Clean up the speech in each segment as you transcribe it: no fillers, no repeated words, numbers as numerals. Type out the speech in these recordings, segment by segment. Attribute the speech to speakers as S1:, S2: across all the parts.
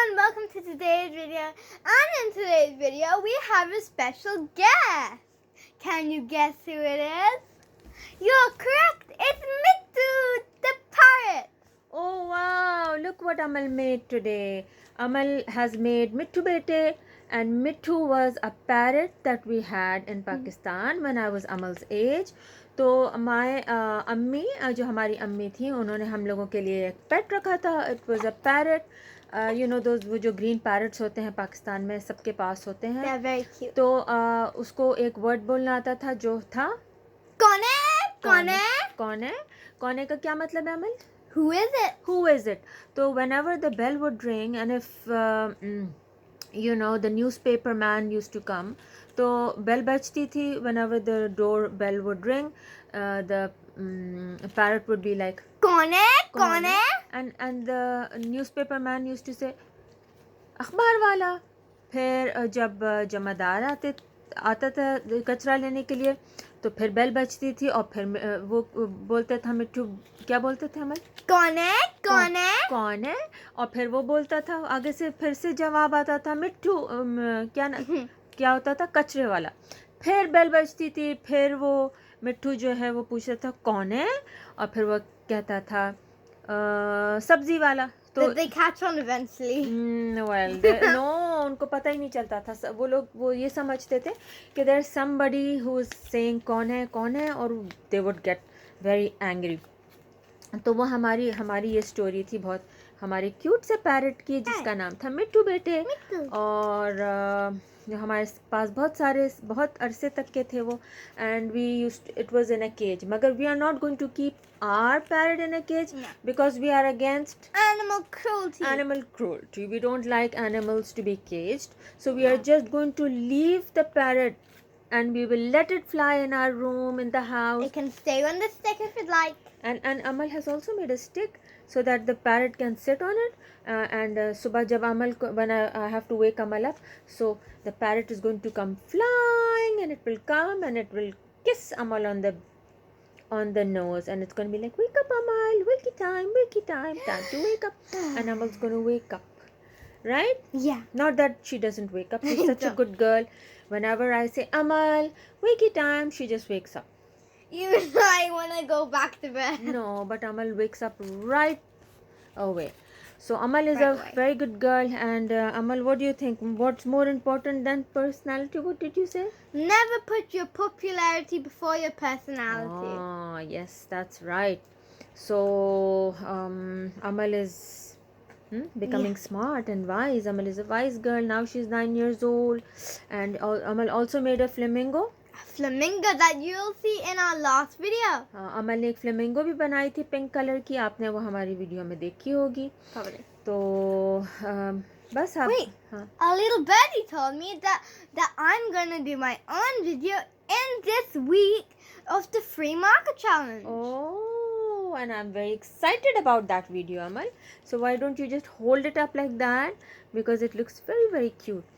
S1: everyone, welcome to today's video. And in today's video we have a special guest. Can you guess who it is? You're correct, it's Mittu the parrot.
S2: Oh wow, look what Amal made today. Amal has made Mittu Bete, and Mittu was a parrot that we had in Pakistan when I was Amal's age. तो my अम्मी जो हमारी अम्मी थी उन्होंने हम लोगों के लिए एक पेट रखा था. It was a parrot. You know those वो जो green parrots होते हैं पाकिस्तान में सबके पास होते हैं.
S1: They're very cute.
S2: तो उसको एक word बोलना आता था जो था
S1: कौने कौने
S2: कौने. कौने का क्या मतलब है अमल?
S1: Who is it?
S2: Who is it? So whenever the bell would ring, and if you know the newspaper man used to come, तो bell बजती थी. Whenever the door bell would ring, the parrot would be like
S1: कौने कौने.
S2: and the newspaper man used to say अखबार वाला. फिर जब जमादार आता था कचरा लेने के लिए तो फिर बेल बजती थी और फिर वो बोलते थे मिट्टू. क्या बोलते थे अमल?
S1: कौने कौने
S2: कौन है. और फिर वो बोलता था आगे से फिर से जवाब आता था मिट्टू क्या होता था कचरे वाला. फिर बेल बजती थी. फिर वो मिट्टू जो है वो पूछता था कौन है और फिर वो कहता था सब्जी वाला. तो
S1: Did they catch on eventually?
S2: no, उनको पता ही नहीं चलता था. वो लोग वो ये समझते थे कि there is somebody who is saying कौन है और they would get very angry. तो वो हमारी ये स्टोरी थी बहुत हमारे क्यूट से पैरट की जिसका नाम था मिट्टू बेटे. और जो हमारे पास बहुत अरसे तक के थे वो. And we used it was in a cage. मगर we are not going to keep our parrot in a cage because we are against
S1: Animal cruelty.
S2: We don't like animals to be caged, so we are just going to leave the parrot and we will let it fly in our room, in the house.
S1: It can stay on the stick if it like.
S2: And Amal has also made a stick so that the parrot can sit on it. And subah jab when I have to wake Amal up, so the parrot is going to come flying and it will come and it will kiss Amal on the nose, and it's going to be like, wake up Amal, wakey time, time to wake up. And Amal's going to wake up, right?
S1: Yeah.
S2: Not that she doesn't wake up. She's such a good girl. Whenever I say Amal, wakey time, she just wakes up.
S1: You might want to go back to bed.
S2: No, but Amal wakes up right away. So Amal is a very good girl. And Amal, what do you think? What's more important than personality? What did you say?
S1: Never put your popularity before your personality.
S2: Ah, yes, that's right. So Amal is becoming smart and wise. Amal is a wise girl. Now she's 9 years old. And Amal also made a flamingo.
S1: Flamingo that you'll see in our last video.
S2: अमल ने एक flamingo भी बनाई थी pink colour की. आपने वो हमारी video में देखी होगी. तो बस आप.
S1: Wait, a little birdie told me that I'm gonna do my own video in this week of the free market challenge.
S2: Oh, and I'm very excited about that video, Amal. So why don't you just hold it up like that, because it looks very very cute.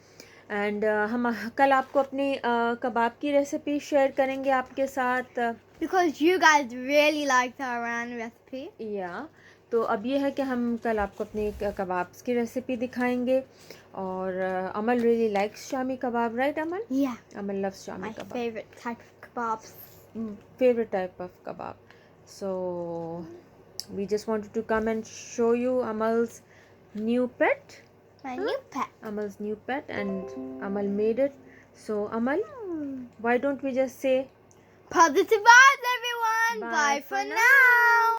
S2: And हम कल आपको अपनी कबाब की recipe share करेंगे आपके साथ.
S1: Because you guys really liked our Iran recipe.
S2: Yeah. तो अब ये है कि हम कल आपको अपनी कबाब्स की रेसिपी दिखाएंगे. और अमल really likes shami kebab, right Amal?
S1: Yeah.
S2: Amal loves shami kebab.
S1: My favorite type of kebabs.
S2: Favorite type of kebab. So we just wanted to come and show you Amal's new pet.
S1: My new pet.
S2: Amal's new pet, and Amal made it. So Amal, why don't we just say
S1: positive vibes everyone. Bye for now.